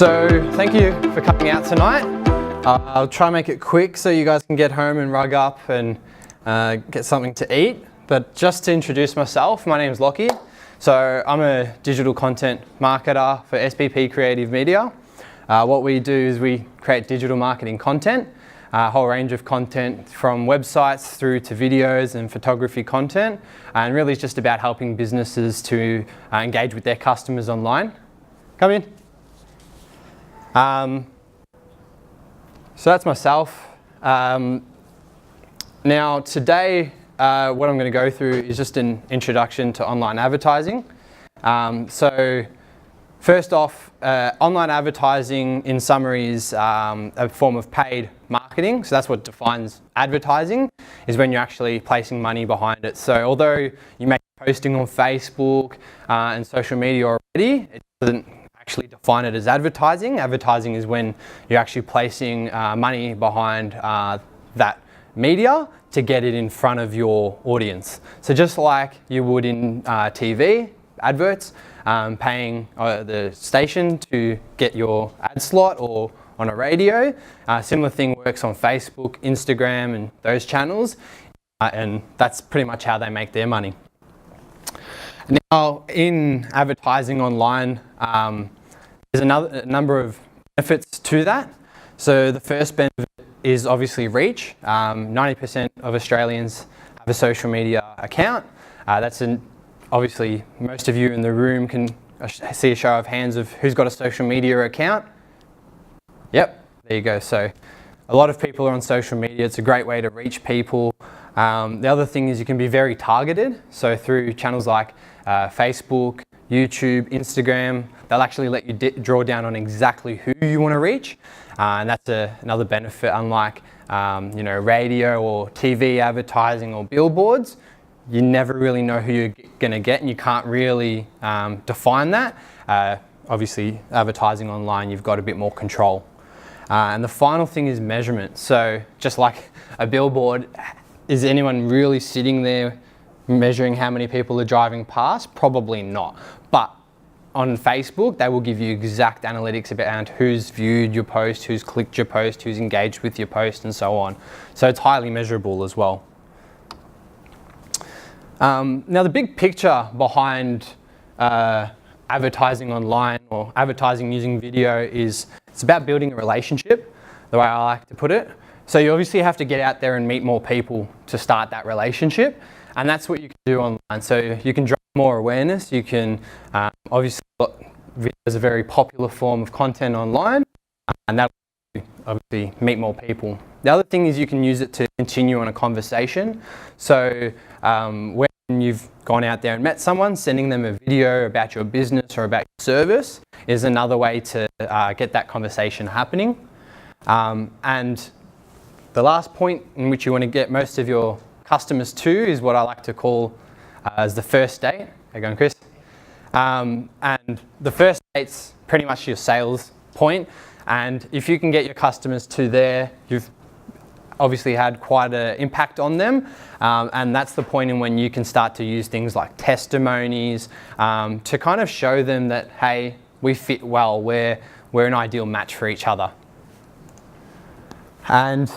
So thank you for coming out tonight. I'll try and make it quick so you guys can get home and rug up and get something to eat. But just to introduce myself, my name's Lockie. So I'm a digital content marketer for SPP Creative Media. What we do is we create digital marketing content, a whole range of content from websites through to videos and photography content. And really it's just about helping businesses to engage with their customers online. Come in. So that's myself. Now today, what I'm going to go through is just an introduction to online advertising. So first off, online advertising in summary is a form of paid marketing. So that's what defines advertising, is when you're actually placing money behind it. So although you may be posting on Facebook and social media already, it doesn't actually define it as advertising. Advertising is when you're actually placing money behind that media to get it in front of your audience. So just like you would in TV adverts, paying the station to get your ad slot, or on a radio, similar thing works on Facebook, Instagram and those channels, and that's pretty much how they make their money. Now in advertising online, there's a number of benefits to that. So the first benefit is obviously reach. 90% of Australians have a social media account. Obviously most of you in the room can see a show of hands of who's got a social media account. Yep, there you go. So a lot of people are on social media. It's a great way to reach people. The other thing is you can be very targeted. So through channels like Facebook, YouTube, Instagram, they'll actually let you draw down on exactly who you want to reach. And that's another benefit, unlike radio or TV advertising or billboards. You never really know who you're going to get, and you can't really define that. Obviously, advertising online, you've got a bit more control. And the final thing is measurement. So just like a billboard, is anyone really sitting there measuring how many people are driving past? Probably not. But on Facebook, they will give you exact analytics about who's viewed your post, who's clicked your post, who's engaged with your post, and so on. So it's highly measurable as well. Now the big picture behind advertising online or advertising using video is it's about building a relationship, the way I like to put it. So you obviously have to get out there and meet more people to start that relationship, and that's what you can do online. So you can drive more awareness. You can obviously, video is a very popular form of content online, and that will obviously meet more people. The other thing is you can use it to continue on a conversation. So when you've gone out there and met someone, sending them a video about your business or about your service is another way to get that conversation happening. And the last point in which you want to get most of your customers to is what I like to call as the first date. How you going, Chris? And the first date's pretty much your sales point. And if you can get your customers to there, you've obviously had quite an impact on them. And that's the point in when you can start to use things like testimonies to kind of show them that, hey, we fit well, we're an ideal match for each other. And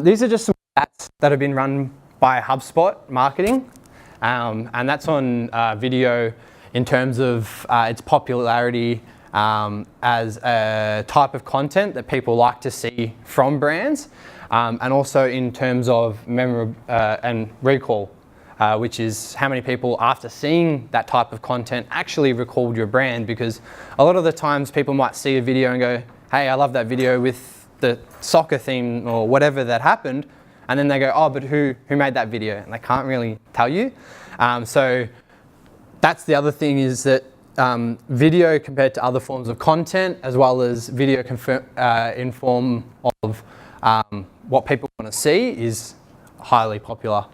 these are just some stats that have been run by HubSpot Marketing. And that's on video in terms of its popularity as a type of content that people like to see from brands. And also in terms of memory and recall, which is how many people after seeing that type of content actually recalled your brand. Because a lot of the times people might see a video and go, hey, I love that video with the soccer theme or whatever that happened. And then they go, oh, but who made that video? And they can't really tell you. So that's the other thing, is that video compared to other forms of content, as well as video in form of what people want to see, is highly popular.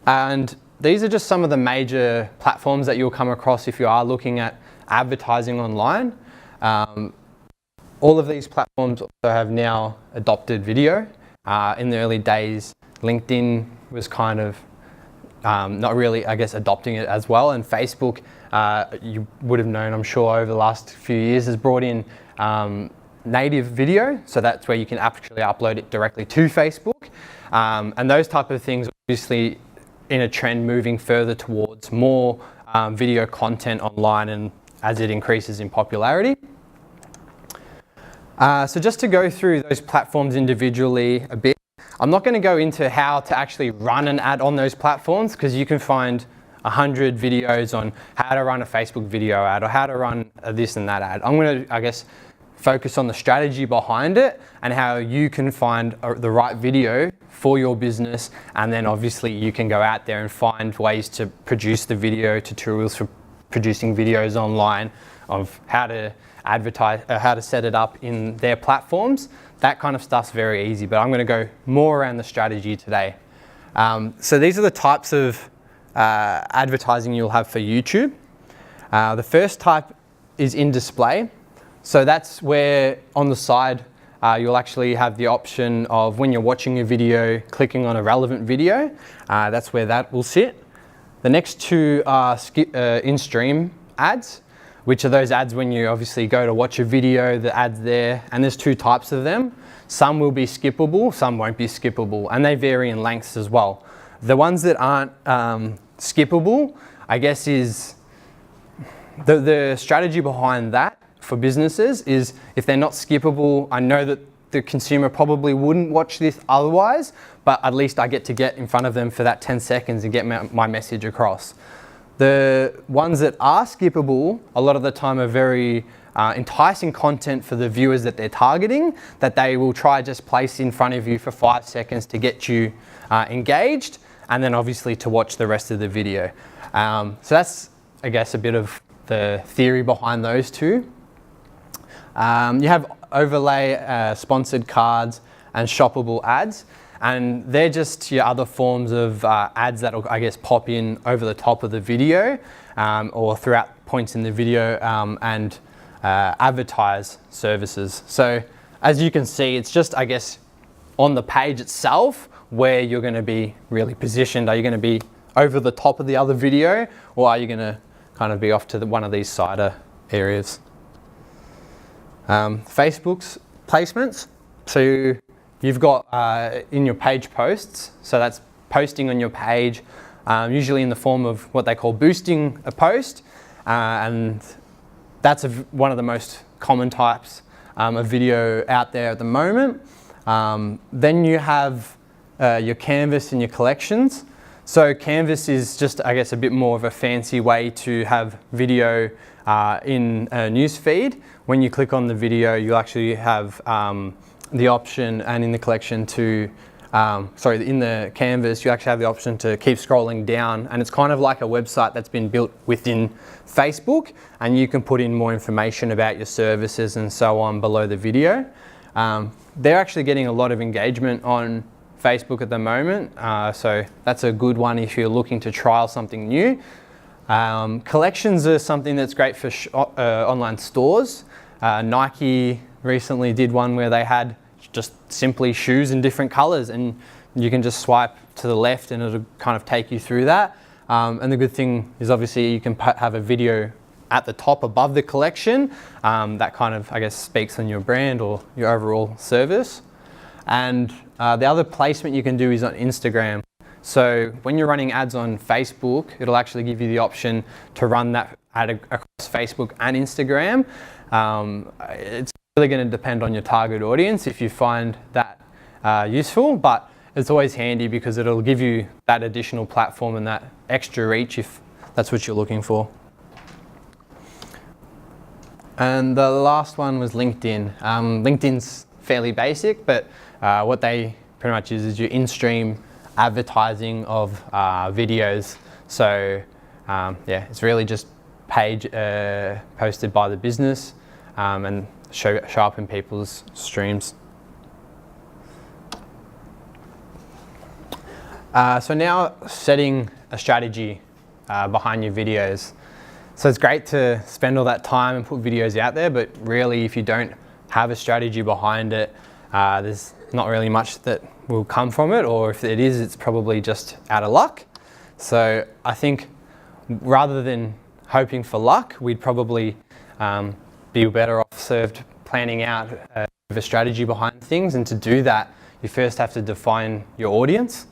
And these are just some of the major platforms that you'll come across if you are looking at advertising online. All of these platforms also have now adopted video. In the early days, LinkedIn was kind of not really, I guess, adopting it as well. And Facebook, you would have known, I'm sure, over the last few years has brought in native video. So that's where you can actually upload it directly to Facebook. And those type of things, obviously, in a trend moving further towards more video content online and as it increases in popularity. So just to go through those platforms individually a bit, I'm not going to go into how to actually run an ad on those platforms, because you can find 100 videos on how to run a Facebook video ad or how to run this and that ad. I'm going to, I guess, focus on the strategy behind it and how you can find the right video for your business, and then obviously you can go out there and find ways to produce the video, tutorials for producing videos online, of how to advertise, how to set it up in their platforms. That kind of stuff's very easy, but I'm going to go more around the strategy today. So these are the types of advertising you'll have for YouTube. The first type is in display. So that's where on the side you'll actually have the option of, when you're watching a video, clicking on a relevant video. That's where that will sit. The next two are in-stream ads, which are those ads when you obviously go to watch a video, the ad's there, and there's two types of them. Some will be skippable, some won't be skippable, and they vary in lengths as well. The ones that aren't skippable, I guess, is the strategy behind that for businesses is, if they're not skippable, I know that the consumer probably wouldn't watch this otherwise, but at least I get to get in front of them for that 10 seconds and get my message across. The ones that are skippable, a lot of the time, are very enticing content for the viewers that they're targeting, that they will try just place in front of you for 5 seconds to get you engaged, and then obviously to watch the rest of the video. So that's, I guess, a bit of the theory behind those two. You have overlay, sponsored cards, and shoppable ads. And they're just your other forms of ads that will, I guess, pop in over the top of the video or throughout points in the video, and advertise services. So as you can see, it's just, I guess, on the page itself where you're going to be really positioned. Are you going to be over the top of the other video, or are you going to kind of be off to one of these cider areas? Facebook's placements. So you've got in your page posts, so that's posting on your page, usually in the form of what they call boosting a post, and that's one of the most common types of video out there at the moment. Then you have your canvas and your collections. So canvas is just, I guess, a bit more of a fancy way to have video in a news feed. When you click on the video, you actually have the option, and in the collection to, in the canvas, you actually have the option to keep scrolling down, and it's kind of like a website that's been built within Facebook, and you can put in more information about your services and so on below the video. They're actually getting a lot of engagement on Facebook at the moment, so that's a good one if you're looking to trial something new. Collections are something that's great for online stores. Nike recently did one where they had just simply shoes in different colors, and you can just swipe to the left and it'll kind of take you through that. And the good thing is, obviously, you can have a video at the top above the collection that kind of, I guess, speaks on your brand or your overall service. And the other placement you can do is on Instagram. So when you're running ads on Facebook, it'll actually give you the option to run that ad across Facebook and Instagram. It's really going to depend on your target audience if you find that useful, but it's always handy because it'll give you that additional platform and that extra reach if that's what you're looking for. And the last one was LinkedIn. LinkedIn's fairly basic, but what they pretty much is your in-stream advertising of videos. So yeah, it's really just page posted by the business and show up in people's streams. So now, setting a strategy behind your videos. So it's great to spend all that time and put videos out there, but really, if you don't have a strategy behind it, there's not really much that will come from it, or if it is, it's probably just out of luck. So I think rather than hoping for luck, we'd probably be better off served planning out a strategy behind things. And to do that, you first have to define your audience,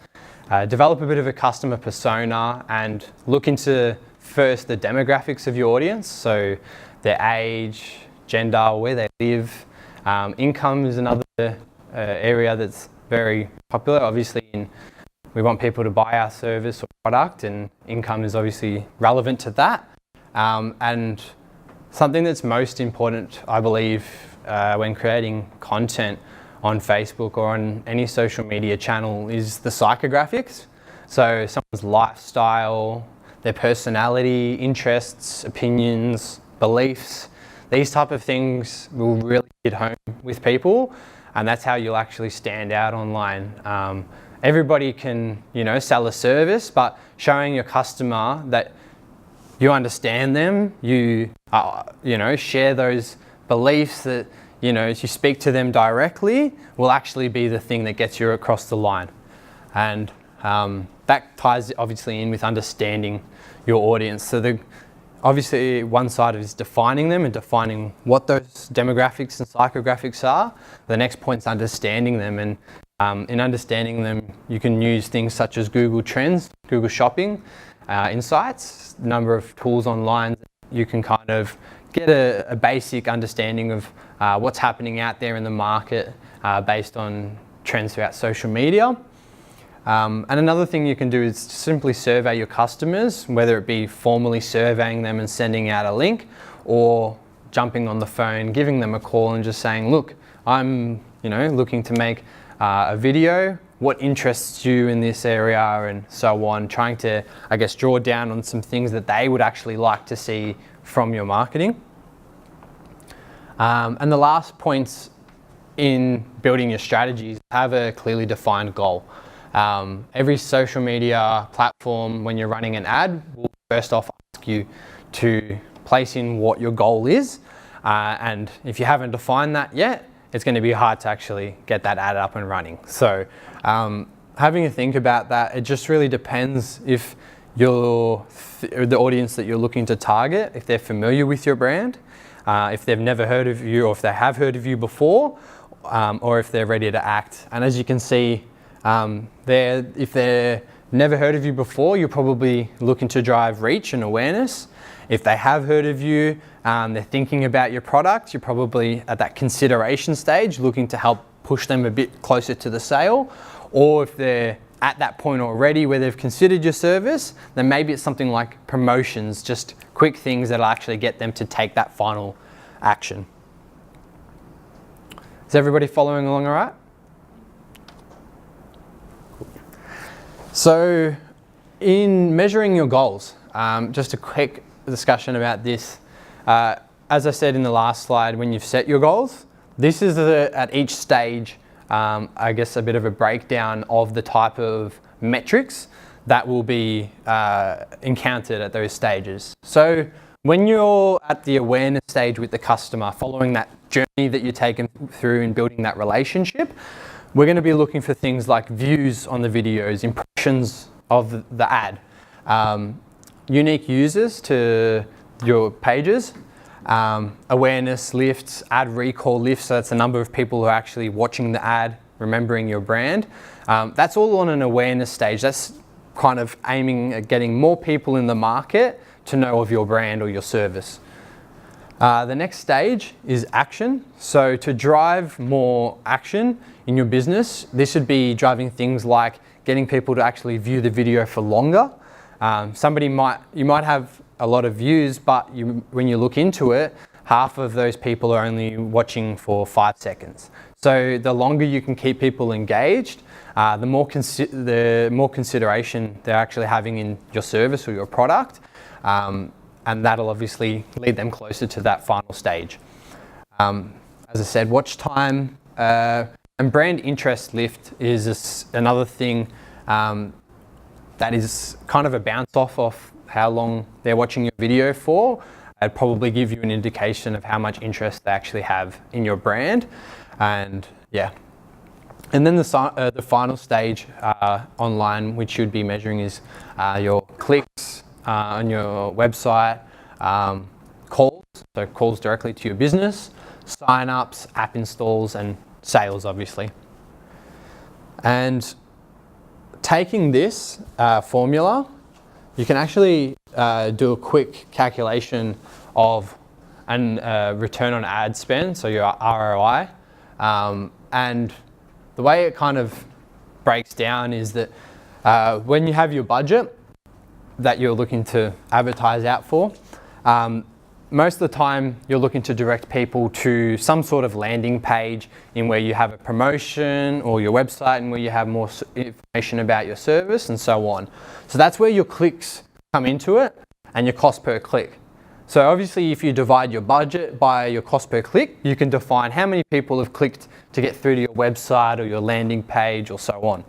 develop a bit of a customer persona, and look into first the demographics of your audience. So their age, gender, where they live. Income is another area that's very popular. Obviously, we want people to buy our service or product, and income is obviously relevant to that. And something that's most important, I believe, when creating content on Facebook or on any social media channel is the psychographics. So someone's lifestyle, their personality, interests, opinions, beliefs. These type of things will really hit home with people, and that's how you'll actually stand out online. Everybody can, sell a service, but showing your customer that you understand them, you share those beliefs, that you speak to them directly, will actually be the thing that gets you across the line. And that ties obviously in with understanding your audience. So obviously one side is defining them and defining what those demographics and psychographics are. The next point is understanding them, and in understanding them you can use things such as Google Trends, Google Shopping, Insights, a number of tools online. You can kind of get a basic understanding of what's happening out there in the market based on trends throughout social media. And another thing you can do is simply survey your customers, whether it be formally surveying them and sending out a link, or jumping on the phone, giving them a call and just saying, look, I'm looking to make a video. What interests you in this area, and so on, trying to, draw down on some things that they would actually like to see from your marketing. And the last points in building your strategies, have a clearly defined goal. Every social media platform, when you're running an ad, will first off ask you to place in what your goal is. And if you haven't defined that yet, it's going to be hard to actually get that ad up and running. So having a think about that, it just really depends if the audience that you're looking to target, if they're familiar with your brand, if they've never heard of you, or if they have heard of you before, or if they're ready to act. And as you can see, if they're never heard of you before, you're probably looking to drive reach and awareness. If they have heard of you, they're thinking about your product, you're probably at that consideration stage, looking to help push them a bit closer to the sale. Or if they're at that point already where they've considered your service, then maybe it's something like promotions, just quick things that'll actually get them to take that final action. Is everybody following along all right? So in measuring your goals, just a quick discussion about this. As I said in the last slide, when you've set your goals, this is at each stage, a bit of a breakdown of the type of metrics that will be encountered at those stages. So when you're at the awareness stage with the customer, following that journey that you're taken through in building that relationship, we're going to be looking for things like views on the videos, impressions of the ad, unique users to your pages, awareness lifts, ad recall lifts, so that's the number of people who are actually watching the ad, remembering your brand. That's all on an awareness stage. That's kind of aiming at getting more people in the market to know of your brand or your service. The next stage is action. So to drive more action in your business, this would be driving things like getting people to actually view the video for longer. You might have a lot of views, but when you look into it, half of those people are only watching for 5 seconds. So the longer you can keep people engaged, the more consideration they're actually having in your service or your product. And that'll obviously lead them closer to that final stage. As I said, watch time and brand interest lift is another thing that is kind of a bounce off how long they're watching your video for. It'd probably give you an indication of how much interest they actually have in your brand. And yeah, And then the final stage online, which you'd be measuring, is your clicks on your website, calls, so calls directly to your business, sign-ups, app installs, and sales, obviously. And taking this formula, you can actually do a quick calculation of a return on ad spend, so your ROI. And the way it kind of breaks down is that when you have your budget that you're looking to advertise out for, most of the time you're looking to direct people to some sort of landing page in where you have a promotion, or your website and where you have more information about your service and so on. So that's where your clicks come into it, and your cost per click. So obviously if you divide your budget by your cost per click, you can define how many people have clicked to get through to your website or your landing page or so on.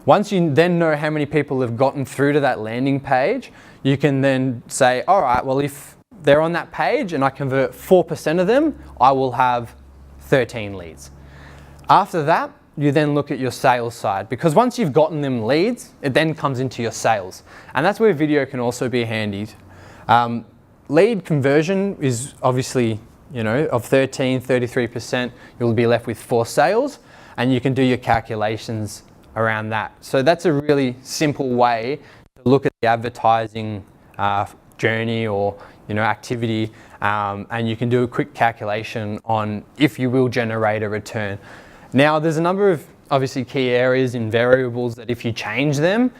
Once you then know how many people have gotten through to that landing page, you can then say, all right, well, if they're on that page and I convert 4% of them, I will have 13 leads. After that, you then look at your sales side, because once you've gotten them leads, it then comes into your sales. And that's where video can also be handy. Lead conversion is obviously, of 33%, you'll be left with 4 sales, and you can do your calculations around that. So that's a really simple way to look at the advertising journey or activity, and you can do a quick calculation on if you will generate a return. Now, there's a number of obviously key areas in variables that if you change them,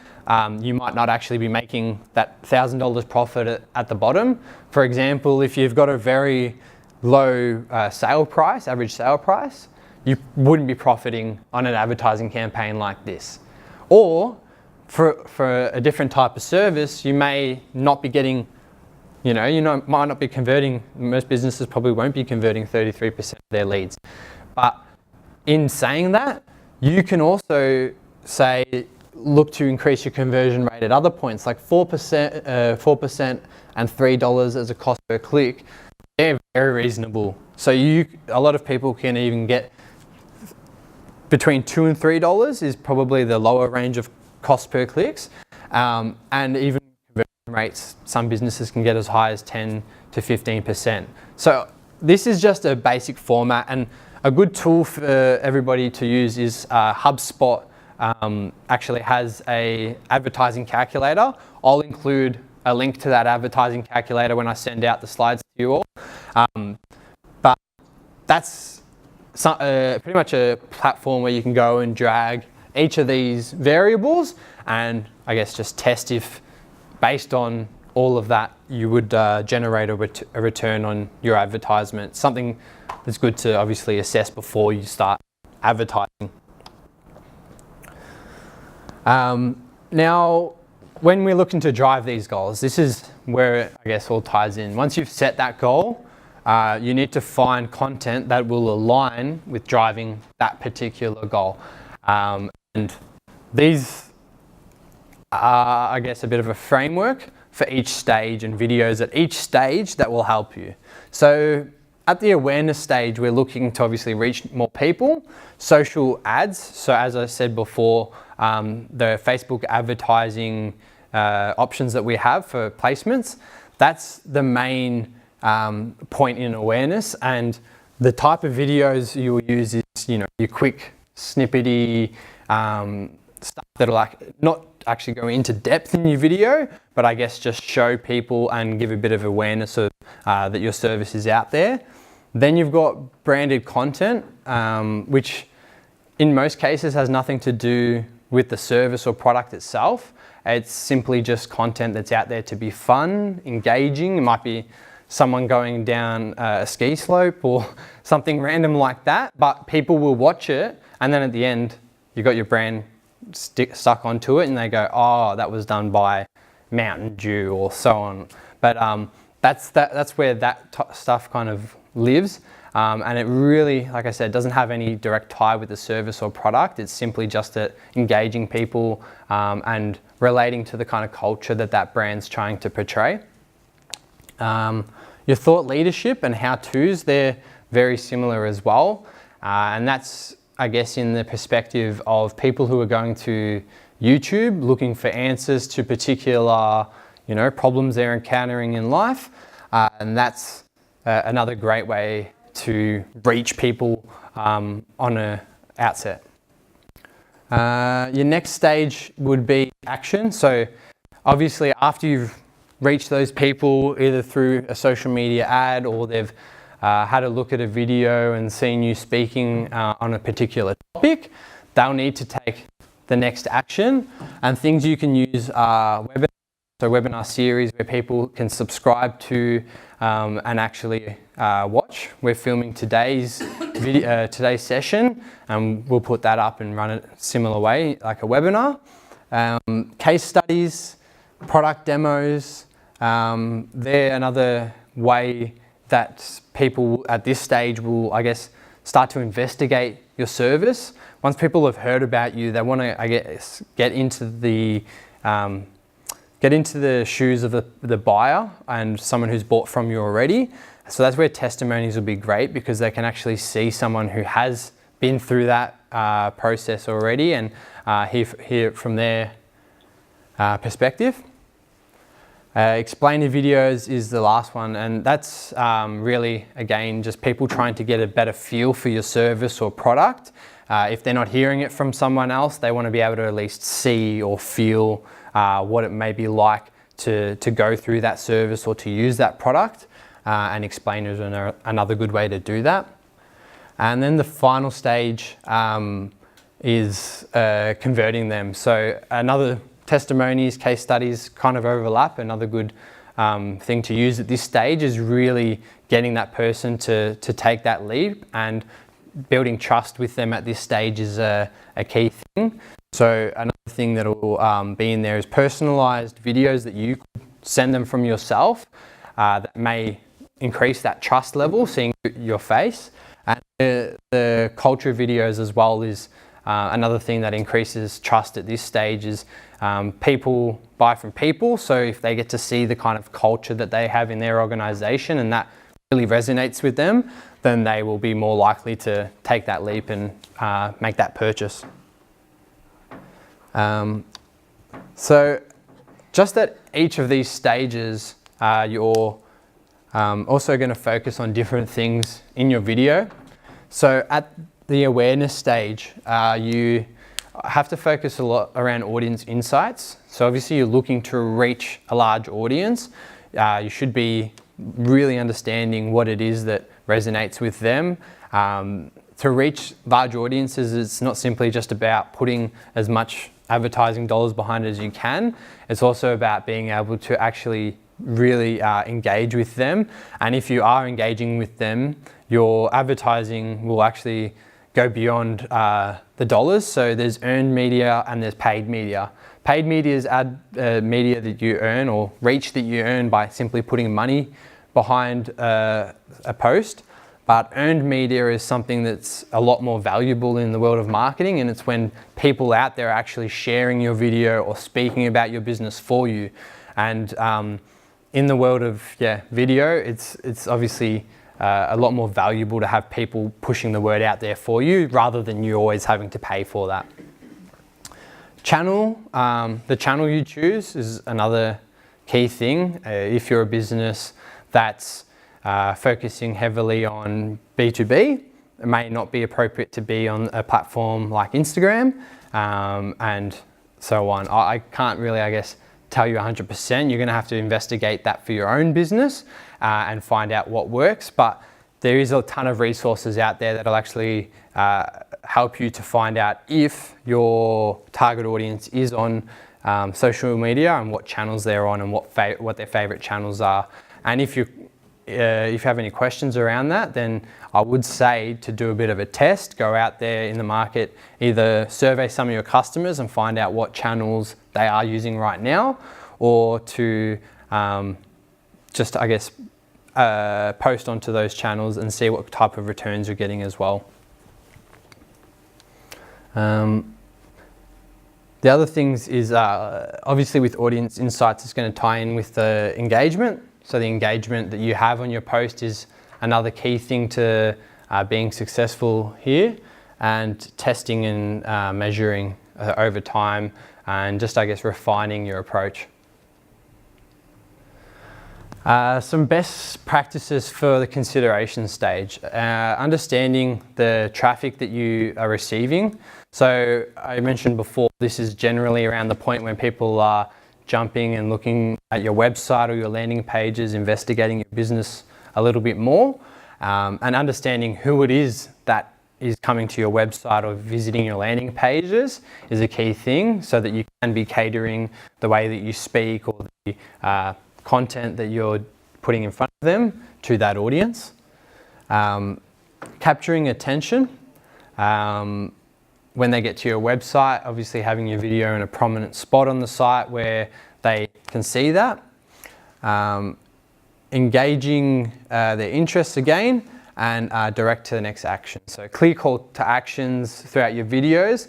you might not actually be making that $1,000 profit at the bottom. For example, if you've got a very low average sale price, you wouldn't be profiting on an advertising campaign like this. Or for a different type of service, you may not be getting, might not be converting, most businesses probably won't be converting 33% of their leads. But in saying that, you can also say, look to increase your conversion rate at other points, like 4% and $3 as a cost per click. They're very reasonable. So a lot of people can even get between $2 and $3 is probably the lower range of cost per clicks. And even conversion rates, some businesses can get as high as 10 to 15%. So this is just a basic format, and a good tool for everybody to use is HubSpot. Actually has a advertising calculator. I'll include a link to that advertising calculator when I send out the slides to you all. But that's pretty much a platform where you can go and drag each of these variables and I guess just test if, based on all of that, you would generate a return on your advertisement. Something that's good to obviously assess before you start advertising. Now, when we're looking to drive these goals, this is where I guess all ties in. Once you've set that goal, you need to find content that will align with driving that particular goal. And these are, I guess, a bit of a framework for each stage and videos at each stage that will help you. So at the awareness stage, we're looking to obviously reach more people. Social ads, so as I said before, the Facebook advertising options that we have for placements, that's the main point in awareness. And the type of videos you will use is, your quick, snippety stuff that'll not actually go into depth in your video, but I guess just show people and give a bit of awareness of that your service is out there. Then you've got branded content, which in most cases has nothing to do with the service or product itself. It's simply just content that's out there to be fun, engaging. It might be someone going down a ski slope or something random like that, but people will watch it, and then at the end, you've got your brand stuck onto it and they go, oh, that was done by Mountain Dew or so on. But that's where that stuff kind of lives. And it really, like I said, doesn't have any direct tie with the service or product. It's simply just engaging people and relating to the kind of culture that brand's trying to portray. Your thought leadership and how-tos, they're very similar as well. And that's I guess, in the perspective of people who are going to YouTube looking for answers to particular, problems they're encountering in life. And that's another great way to reach people on an outset. Your next stage would be action. So obviously after you've reached those people either through a social media ad or they've had a look at a video and seen you speaking on a particular topic, they'll need to take the next action. And things you can use are webinar series where people can subscribe to and actually watch. We're filming today's session, and we'll put that up and run it a similar way, like a webinar. Case studies, product demos, they're another way that people at this stage will, I guess, start to investigate your service. Once people have heard about you, they want to, I guess, get into the shoes of the buyer and someone who's bought from you already. So that's where testimonies will be great, because they can actually see someone who has been through that process already and hear it from their perspective. Explainer videos is the last one, and that's really, again, just people trying to get a better feel for your service or product. If they're not hearing it from someone else, they want to be able to at least see or feel what it may be like to go through that service or to use that product, and explainers are another good way to do that. And then the final stage is converting them. So another testimonies, case studies kind of overlap. Another good thing to use at this stage is really getting that person to take that leap, and building trust with them at this stage is a key thing. So another thing that will be in there is personalized videos that you could send them from yourself that may increase that trust level, seeing your face. And the culture videos as well is another thing that increases trust at this stage. Is people buy from people, so if they get to see the kind of culture that they have in their organization and that really resonates with them, then they will be more likely to take that leap and make that purchase. So just at each of these stages, you're also going to focus on different things in your video. So at the awareness stage, you have to focus a lot around audience insights. So obviously you're looking to reach a large audience. You should be really understanding what it is that resonates with them. To reach large audiences, it's not simply just about putting as much advertising dollars behind it as you can. It's also about being able to actually really engage with them. And if you are engaging with them, your advertising will actually go beyond the dollars. So there's earned media and there's paid media. Paid media is media that you earn, or reach that you earn by simply putting money behind a post. But earned media is something that's a lot more valuable in the world of marketing, and it's when people out there are actually sharing your video or speaking about your business for you. And in the world of video, it's obviously a lot more valuable to have people pushing the word out there for you, rather than you always having to pay for that. Channel, the channel you choose is another key thing. If you're a business that's focusing heavily on B2B, it may not be appropriate to be on a platform like Instagram, and so on. I can't really, I guess, tell you 100%. You're going to have to investigate that for your own business and find out what works. But there is a ton of resources out there that'll actually help you to find out if your target audience is on social media and what channels they're on and what their favorite channels are. And if you have any questions around that, then I would say to do a bit of a test. Go out there in the market, either survey some of your customers and find out what channels they are using right now, or to just, I guess, post onto those channels and see what type of returns you're getting as well. The other things is obviously with audience insights, it's going to tie in with the engagement. So the engagement that you have on your post is another key thing to being successful here. and testing and measuring over time, and just, I guess, refining your approach. Some best practices for the consideration stage. Understanding the traffic that you are receiving. So I mentioned before, this is generally around the point when people are jumping and looking at your website or your landing pages, investigating your business a little bit more, and understanding who it is that is coming to your website or visiting your landing pages is a key thing, so that you can be catering the way that you speak or the content that you're putting in front of them to that audience. Capturing attention. When they get to your website, obviously having your video in a prominent spot on the site where they can see that. Engaging their interests again, and direct to the next action. So clear call to actions throughout your videos.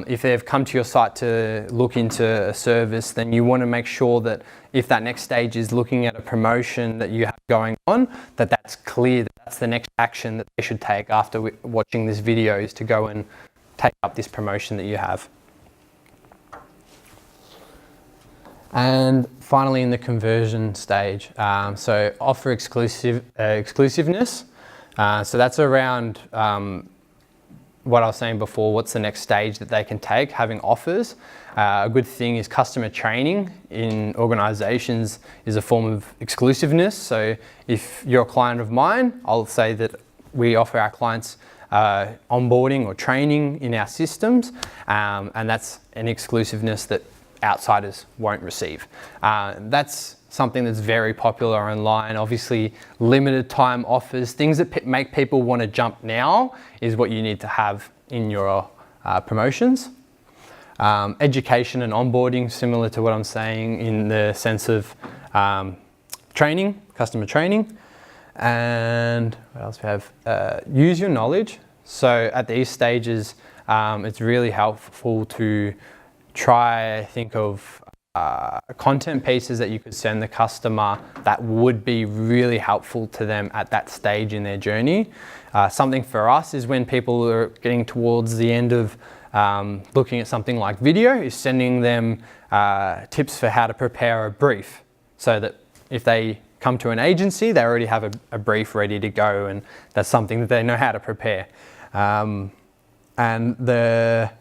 If they've come to your site to look into a service, then you want to make sure that if that next stage is looking at a promotion that you have going on, that's clear, that's the next action that they should take after watching this video, is to go and take up this promotion that you have. And finally, in the conversion stage, so offer exclusiveness. So that's around what I was saying before, what's the next stage that they can take, having offers. A good thing is customer training in organizations is a form of exclusiveness. So if you're a client of mine, I'll say that we offer our clients onboarding or training in our systems, and that's an exclusiveness that outsiders won't receive. That's something that's very popular online. Obviously, limited time offers, things that make people want to jump now is what you need to have in your promotions. Education and onboarding, similar to what I'm saying in the sense of training, customer training. And what else we have? Use your knowledge. So at these stages, it's really helpful to think of content pieces that you could send the customer that would be really helpful to them at that stage in their journey. Something for us is when people are getting towards the end of looking at something like video, is sending them tips for how to prepare a brief, so that if they come to an agency, they already have a brief ready to go, and that's something that they know how to prepare. And the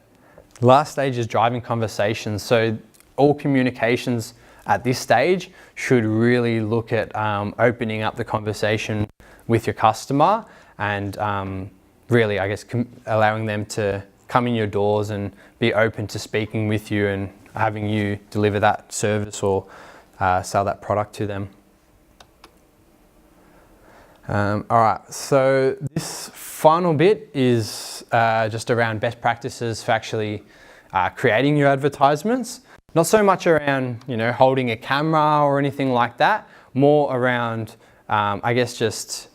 last stage is driving conversations. So all communications at this stage should really look at opening up the conversation with your customer, and really, I guess, allowing them to come in your doors and be open to speaking with you and having you deliver that service or sell that product to them. All right, so this final bit is just around best practices for actually creating your advertisements. Not so much around, holding a camera or anything like that, more around, I guess, just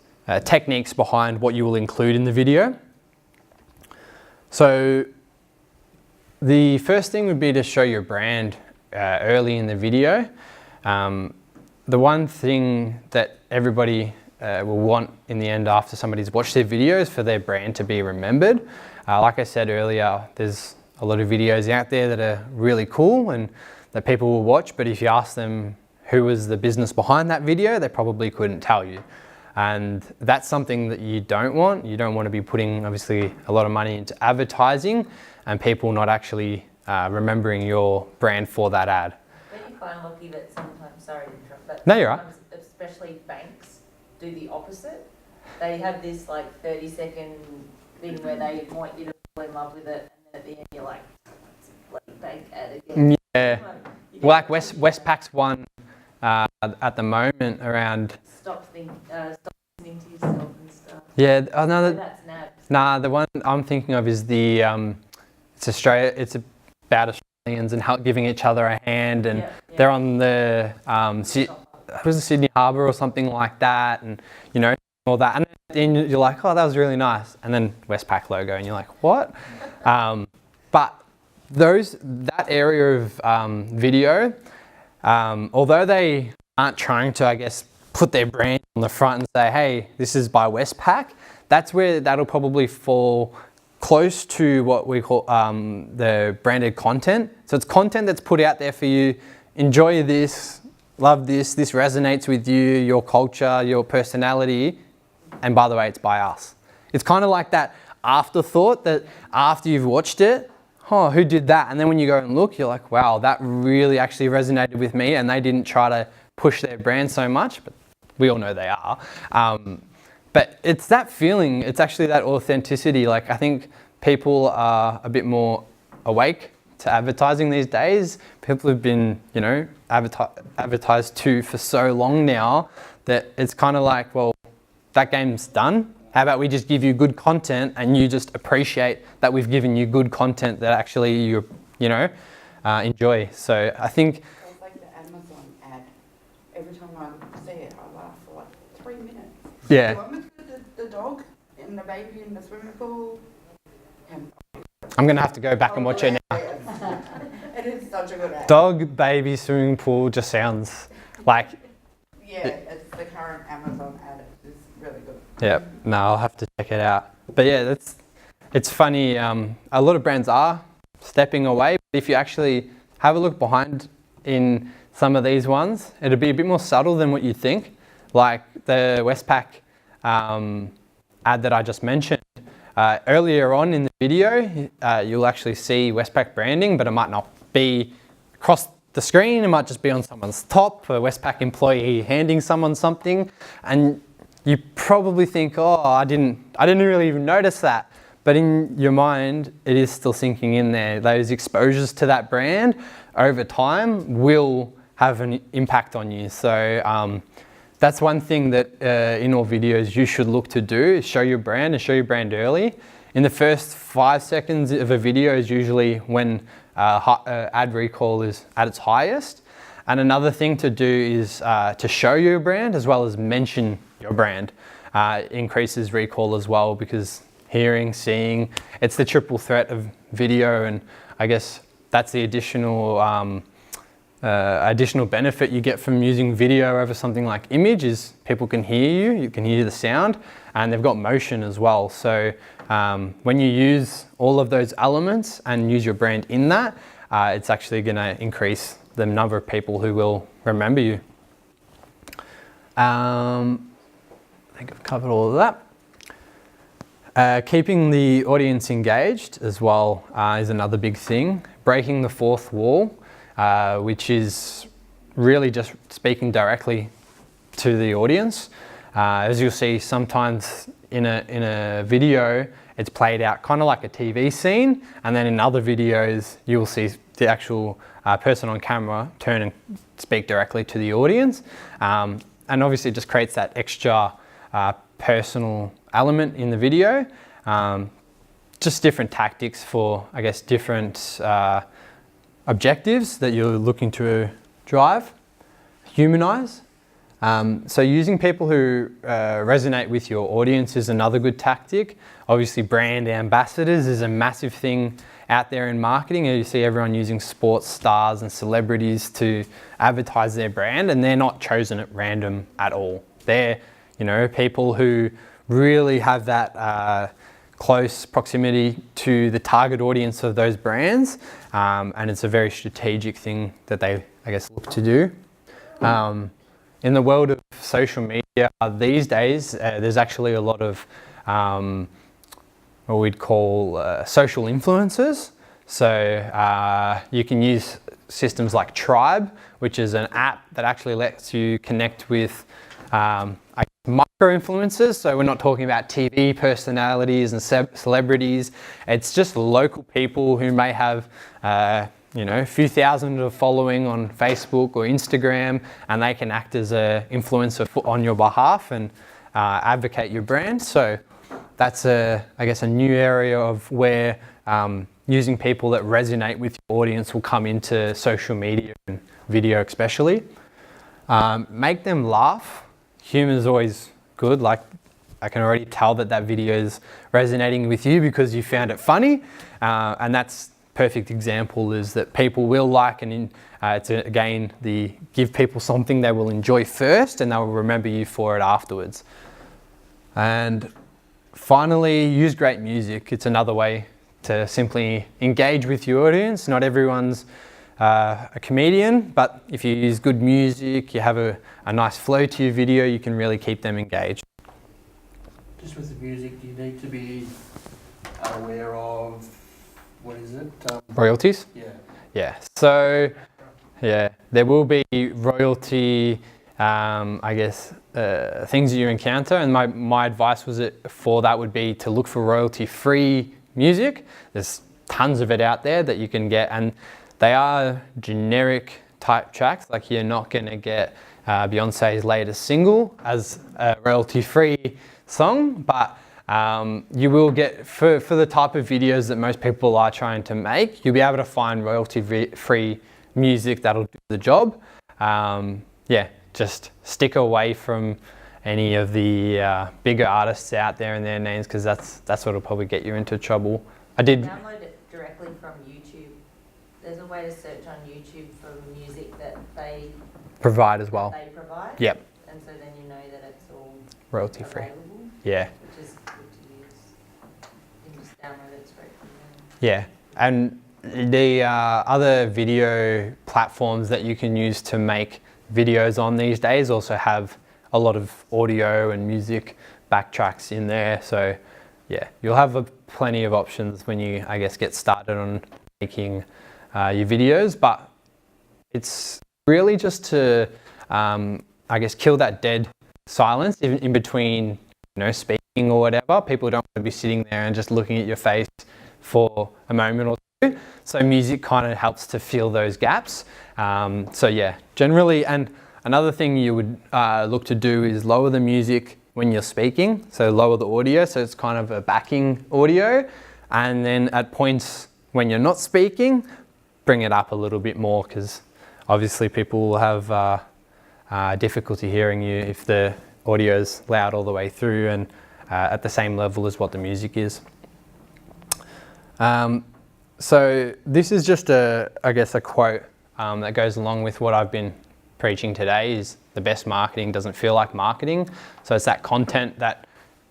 techniques behind what you will include in the video. So the first thing would be to show your brand early in the video. The one thing that everybody will want in the end after somebody's watched their video is for their brand to be remembered. Like I said earlier, there's a lot of videos out there that are really cool and that people will watch, but if you ask them who was the business behind that video, they probably couldn't tell you. And that's something that you don't want. You don't want to be putting, obviously, a lot of money into advertising and people not actually remembering your brand for that ad. Don't you find lucky that sometimes, sorry to interrupt, but no, you're right. Especially banks do the opposite? They have this 30-second thing where they want you to fall in love with it, and then at the end you're like, it's a bloody bank ad again. Yeah. Well, like Westpac's one at the moment around. Stop listening to yourself and stuff. Yeah. Oh, no, that's NAB. Nah, the one I'm thinking of is the it's Australia. It's about Australians and giving each other a hand, and they're on the it was Sydney Harbour or something like that, and all that. And then you're like, oh, that was really nice, and then Westpac logo, and you're like, what? But that area of video, although they aren't trying to, I guess, put their brand on the front and say, hey, this is by Westpac, that's where that'll probably fall close to what we call the branded content. So it's content that's put out there for you. Enjoy this, love this resonates with you, your culture, your personality, and by the way, it's by us. It's kind of like that afterthought that after you've watched it, oh, who did that? And then when you go and look, you're like, wow, that really actually resonated with me, and they didn't try to push their brand so much, but we all know they are. But it's that feeling, it's actually that authenticity. Like, I think people are a bit more awake to advertising these days. People have been, you know, advertised to for so long now that it's kind of like, well, that game's done. How about we just give you good content and you just appreciate that we've given you good content that actually you enjoy. So I think it's like the Amazon ad. Every time I see it, I laugh for like 3 minutes. yeah. The one with the dog and the baby in the swimming pool. I'm going to have to go back and watch it now. It is such a good ad. Dog, baby, swimming pool just sounds like... Yeah, it's the current Amazon ad. It's really good. Yeah, no, I'll have to check it out. But yeah, it's funny. A lot of brands are stepping away. But if you actually have a look behind in some of these ones, it'll be a bit more subtle than what you think. Like the Westpac ad that I just mentioned. Earlier on in the video, you'll actually see Westpac branding, but it might not be across the screen. It might just be on someone's top, a Westpac employee handing someone something, and you probably think, oh, I didn't really even notice that. But in your mind, it is still sinking in there. Those exposures to that brand over time will have an impact on you. So that's one thing that in all videos you should look to do, is show your brand and show your brand early. In the first 5 seconds of a video is usually when ad recall is at its highest. And another thing to do is to show your brand as well as mention your brand. Increases recall as well, because hearing, seeing, it's the triple threat of video, and I guess that's the additional benefit you get from using video over something like image is people can hear you can hear the sound, and they've got motion as well. So when you use all of those elements and use your brand in that, it's actually going to increase the number of people who will remember you. I think I've covered all of that. Keeping the audience engaged as well is another big thing. Breaking the fourth wall, which is really just speaking directly to the audience. As you'll see, sometimes in a video, it's played out kind of like a TV scene, and then in other videos, you'll see the actual person on camera turn and speak directly to the audience. And obviously it just creates that extra personal element in the video. Just different tactics for, I guess, different objectives that you're looking to drive, humanize. So using people who resonate with your audience is another good tactic. Obviously, brand ambassadors is a massive thing out there in marketing. You see everyone using sports stars and celebrities to advertise their brand, and they're not chosen at random at all. They're, you know, people who really have that close proximity to the target audience of those brands, and it's a very strategic thing that they, I guess, look to do. In the world of social media these days, there's actually a lot of what we'd call social influencers. So you can use systems like Tribe, which is an app that actually lets you connect with micro-influencers. So we're not talking about TV personalities and celebrities. It's just local people who may have you know, a few thousand of following on Facebook or Instagram, and they can act as an influencer on your behalf and advocate your brand. So that's I guess a new area of where using people that resonate with your audience will come into social media and video especially. Make them laugh. Humor is always good. Like, I can already tell that video is resonating with you because you found it funny, and that's perfect example is that people will like, and it's again the give people something they will enjoy first, and they will remember you for it afterwards. And finally, use great music. It's another way to simply engage with your audience. Not everyone's a comedian, but if you use good music, you have a nice flow to your video, you can really keep them engaged. Just with the music, do you need to be aware of, what is it? Royalties? Yeah. Yeah, so yeah, there will be royalty, I guess, things that you encounter, and my advice for that would be to look for royalty-free music. There's tons of it out there that you can get, and they are generic type tracks. Like, you're not going to get Beyonce's latest single as a royalty-free song, but you will get, for the type of videos that most people are trying to make, you'll be able to find royalty-free music that'll do the job. Yeah, just stick away from any of the bigger artists out there and their names, because that's what'll probably get you into trouble. Download it directly from YouTube. There's a way to search on YouTube for music that they provide as well. Yep. And so then you know that it's all Royalty-free. available, Yeah. which is good to use. You can just download it straight from there. Yeah, and the other video platforms that you can use to make videos on these days also have a lot of audio and music backtracks in there. So yeah, you'll have plenty of options when you, I guess, get started on making your videos, but it's really just to, I guess, kill that dead silence in between, you know, speaking or whatever. People don't want to be sitting there and just looking at your face for a moment or two. So music kind of helps to fill those gaps. So yeah, generally, and another thing you would look to do is lower the music when you're speaking. So lower the audio, so it's kind of a backing audio. And then at points when you're not speaking, bring it up a little bit more, because obviously people will have difficulty hearing you if the audio is loud all the way through and at the same level as what the music is. So this is just I guess a quote that goes along with what I've been preaching today, is the best marketing doesn't feel like marketing. So it's that content that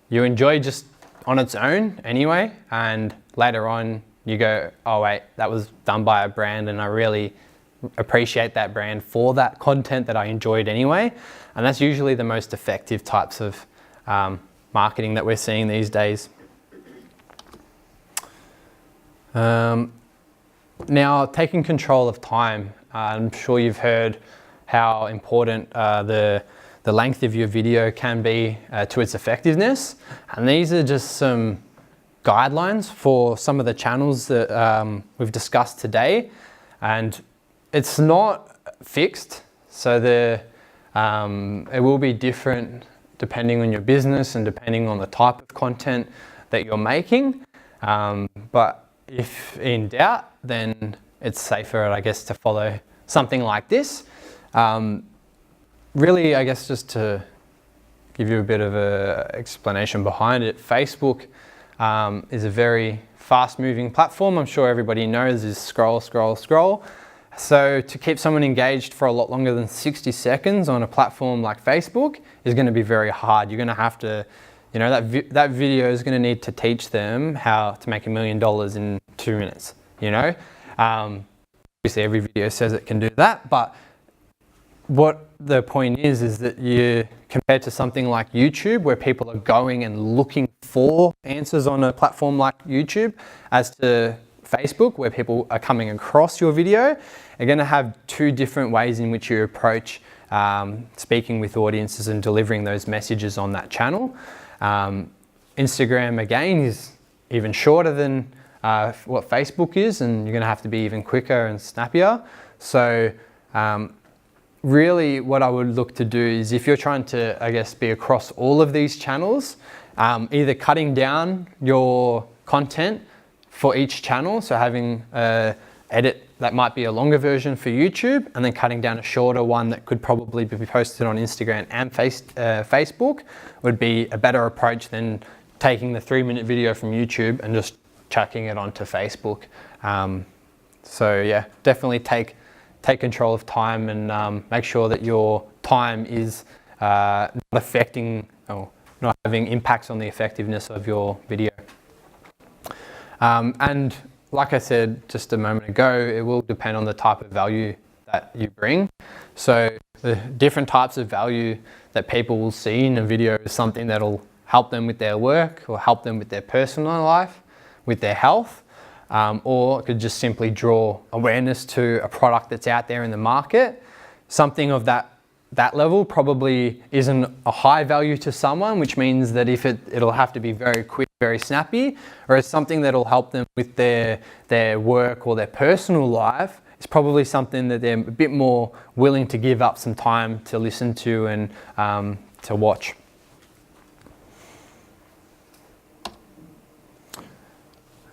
you enjoy just on its own anyway, and later on you go, oh wait, that was done by a brand and I really appreciate that brand for that content that I enjoyed anyway. And that's usually the most effective types of marketing that we're seeing these days. Now, taking control of time. I'm sure you've heard how important the length of your video can be to its effectiveness. And these are just some guidelines for some of the channels that we've discussed today. And it's not fixed, so it will be different depending on your business and depending on the type of content that you're making. But if in doubt, then it's safer, I guess, to follow something like this. Really, I guess, just to give you a bit of an explanation behind it, Facebook is a very fast-moving platform. I'm sure everybody knows is scroll, scroll, scroll. So to keep someone engaged for a lot longer than 60 seconds on a platform like Facebook is going to be very hard. You're going to have to, you know, that video is going to need to teach them how to make $1 million in 2 minutes, you know. Obviously every video says it can do that, but what the point is that you, compared to something like YouTube, where people are going and looking for answers on a platform like YouTube, as to Facebook, where people are coming across your video, are going to have two different ways in which you approach speaking with audiences and delivering those messages on that channel. Instagram, again, is even shorter than what Facebook is, and you're going to have to be even quicker and snappier. So really what I would look to do is, if you're trying to, I guess, be across all of these channels, either cutting down your content for each channel, so having an edit that might be a longer version for YouTube, and then cutting down a shorter one that could probably be posted on Instagram and Facebook, would be a better approach than taking the 3-minute video from YouTube and just chucking it onto Facebook. So yeah, definitely take control of time and make sure that your time is not affecting, or not having impacts on the effectiveness of your video. And like I said just a moment ago, it will depend on the type of value that you bring. So the different types of value that people will see in a video is something that'll help them with their work or help them with their personal life, with their health, or it could just simply draw awareness to a product that's out there in the market. Something of that level probably isn't a high value to someone, which means that if it'll have to be very quick, very snappy, or it's something that'll help them with their work or their personal life, it's probably something that they're a bit more willing to give up some time to listen to and to watch.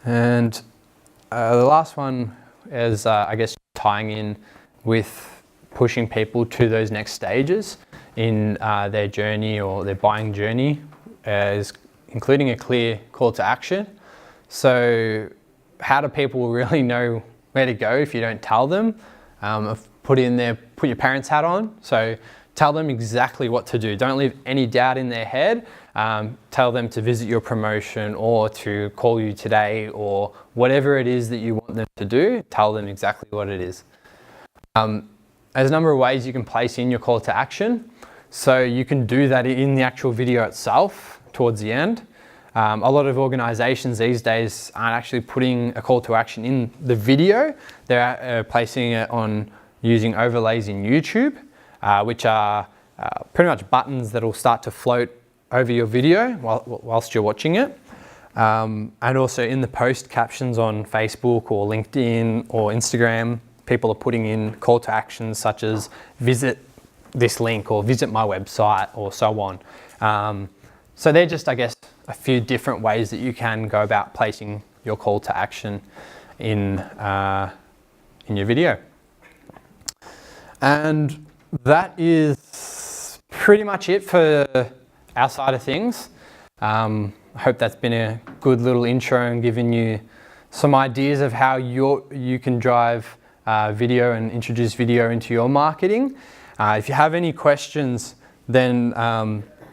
And the last one is, I guess, tying in with pushing people to those next stages in their journey or their buying journey, is including a clear call to action. So how do people really know where to go if you don't tell them? Put your parents' hat on. So tell them exactly what to do. Don't leave any doubt in their head. Tell them to visit your promotion or to call you today, or whatever it is that you want them to do, tell them exactly what it is. There's a number of ways you can place in your call to action. So you can do that in the actual video itself towards the end. A lot of organizations these days aren't actually putting a call to action in the video. They're placing it on using overlays in YouTube, which are pretty much buttons that will start to float over your video whilst you're watching it. And also in the post captions on Facebook or LinkedIn or Instagram, people are putting in call to actions such as visit this link or visit my website or so on. So they're just, I guess, a few different ways that you can go about placing your call to action in your video. And that is pretty much it for our side of things. I hope that's been a good little intro and given you some ideas of how you can drive video and introduce video into your marketing. If you have any questions, then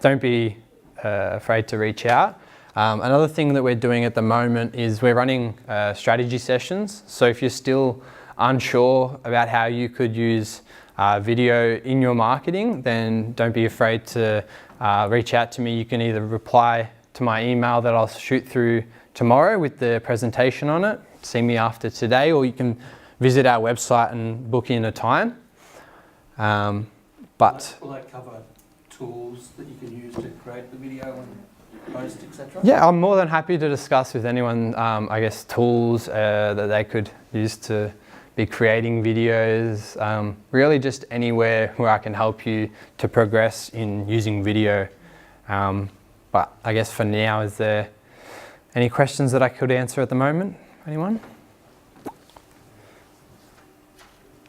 don't be afraid to reach out. Another thing that we're doing at the moment is we're running strategy sessions. So if you're still unsure about how you could use video in your marketing, then don't be afraid to reach out to me. You can either reply to my email that I'll shoot through tomorrow with the presentation on it, see me after today, or you can visit our website and book in a time. Will that cover tools that you can use to create the video and post, etc.? Yeah, I'm more than happy to discuss with anyone, I guess, tools that they could use to be creating videos. Really just anywhere where I can help you to progress in using video. But I guess for now, is there any questions that I could answer at the moment? Anyone?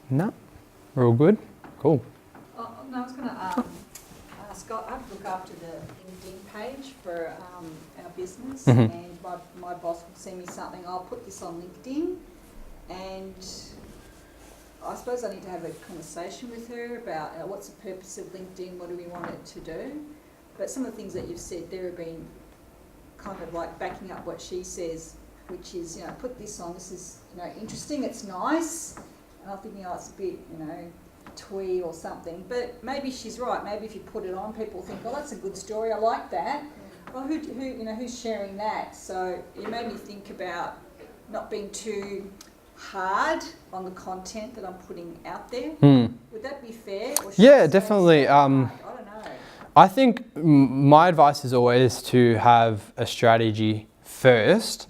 No? We're all good? Cool. Oh, no, I was going to ask, I look after the LinkedIn page for our business, Mm-hmm. and my boss would send me something, I'll put this on LinkedIn, and I suppose I need to have a conversation with her about what's the purpose of LinkedIn, what do we want it to do. But some of the things that you've said there have been kind of like backing up what she says, which is, put this on, this is, interesting, it's nice. And I'm thinking, it's a bit, twee or something. But maybe she's right. Maybe if you put it on, people think, oh, that's a good story, I like that. Well, who's sharing that? So it made me think about not being too hard on the content that I'm putting out there. Would that be fair? Or Yeah, definitely. I don't know. I think my advice is always to have a strategy first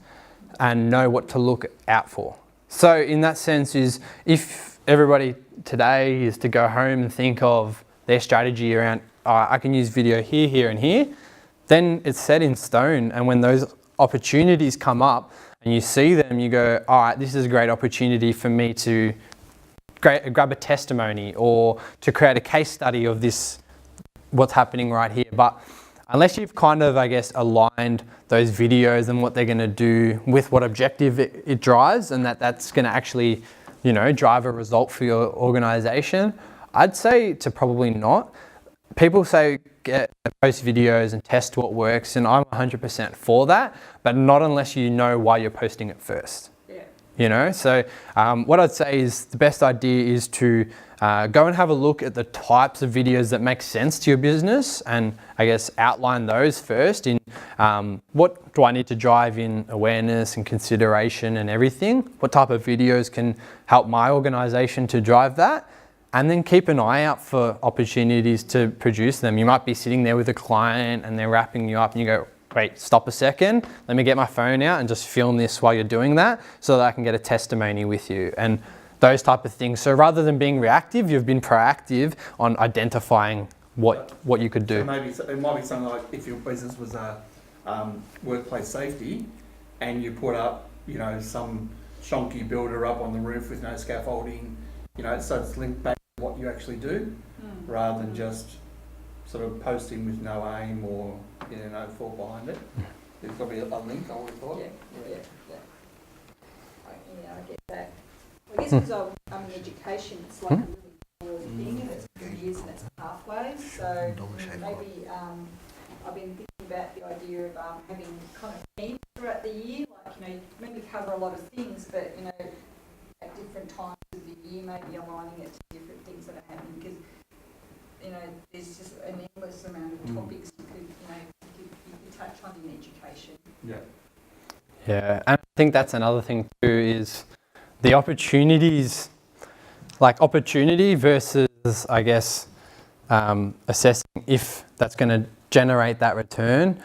and know what to look out for. So in that sense is, if everybody today is to go home and think of their strategy around, I can use video here, here and here, then it's set in stone. And when those opportunities come up and you see them, you go, all right, this is a great opportunity for me to grab a testimony or to create a case study of this, what's happening right here. But unless you've kind of, I guess, aligned those videos and what they're going to do with what objective it drives, and that's going to actually, drive a result for your organization, I'd say to probably not. people say post videos and test what works, and I'm 100% for that, but not unless you know why you're posting it first. Yeah. You know, so what I'd say is the best idea is to go and have a look at the types of videos that make sense to your business, and I guess outline those first in what do I need to drive in awareness and consideration and everything. What type of videos can help my organization to drive that? And then keep an eye out for opportunities to produce them. You might be sitting there with a client and they're wrapping you up and you go, wait, stop a second. Let me get my phone out and just film this while you're doing that so that I can get a testimony with you and those type of things. So rather than being reactive, you've been proactive on identifying what you could do. So maybe it might be something like if your business was workplace safety and you put up, you know, some shonky builder up on the roof with no scaffolding, you know, so it's linked back to what you actually do rather than just sort of posting with no aim or, you know, no thought behind it. There's got to be a link, I would have thought. Yeah. I get that. I guess because I'm in education, it's like a really broad thing, and it's 3 years and it's halfway. So maybe I've been thinking about the idea of having kind of themes throughout the year, like, you know, maybe cover a lot of things, but, you know, at different times of the year, maybe aligning it to different things that are happening, because, you know, there's just an endless amount of topics you could touch on in education. Yeah, and I think that's another thing too, is the opportunities, like opportunity versus, I guess, assessing if that's going to generate that return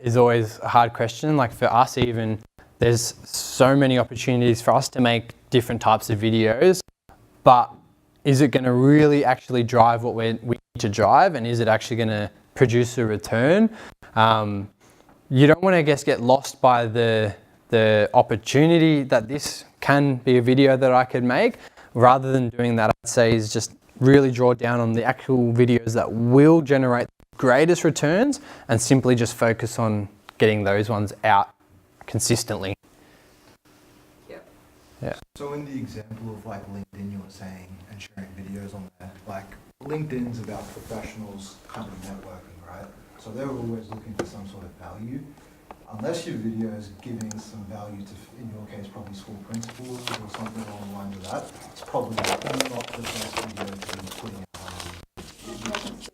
is always a hard question. Like for us even, there's so many opportunities for us to make different types of videos, but is it going to really actually drive what we need to drive, and is it actually going to produce a return? You don't want to, I guess, get lost by the opportunity that this can be a video that I could make. Rather than doing that, I'd say is just really draw down on the actual videos that will generate the greatest returns and simply just focus on getting those ones out consistently. Yeah. So in the example of like LinkedIn, you were saying, and sharing videos on there, like LinkedIn's about professionals kind of networking, right? So they're always looking for some sort of value. Unless your video is giving some value to, in your case, probably school principals or something along the lines of that, it's probably not the best video to be putting out on YouTube.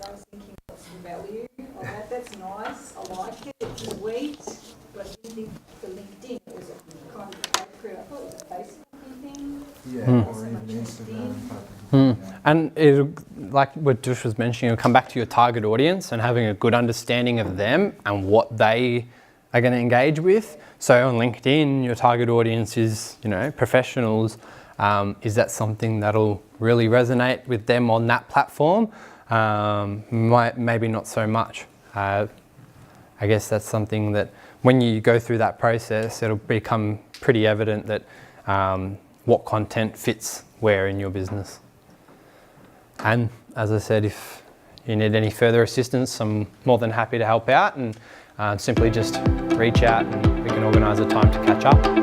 I was thinking, what's the value of that? That's nice. I like it. It's sweet. But I didn't think for LinkedIn it was a kind of appropriate. I thought it was a Facebook thing. Yeah, or even Instagram type of thing. Yeah. And it, like what Dush was mentioning, it'll come back to your target audience and having a good understanding of them and what they are going to engage with. So on LinkedIn, your target audience is, you know, professionals. Is that something that'll really resonate with them on that platform? Maybe not so much. I guess that's something that when you go through that process, it'll become pretty evident that what content fits where in your business. And as I said, if you need any further assistance, I'm more than happy to help out, and simply just reach out and we can organise a time to catch up.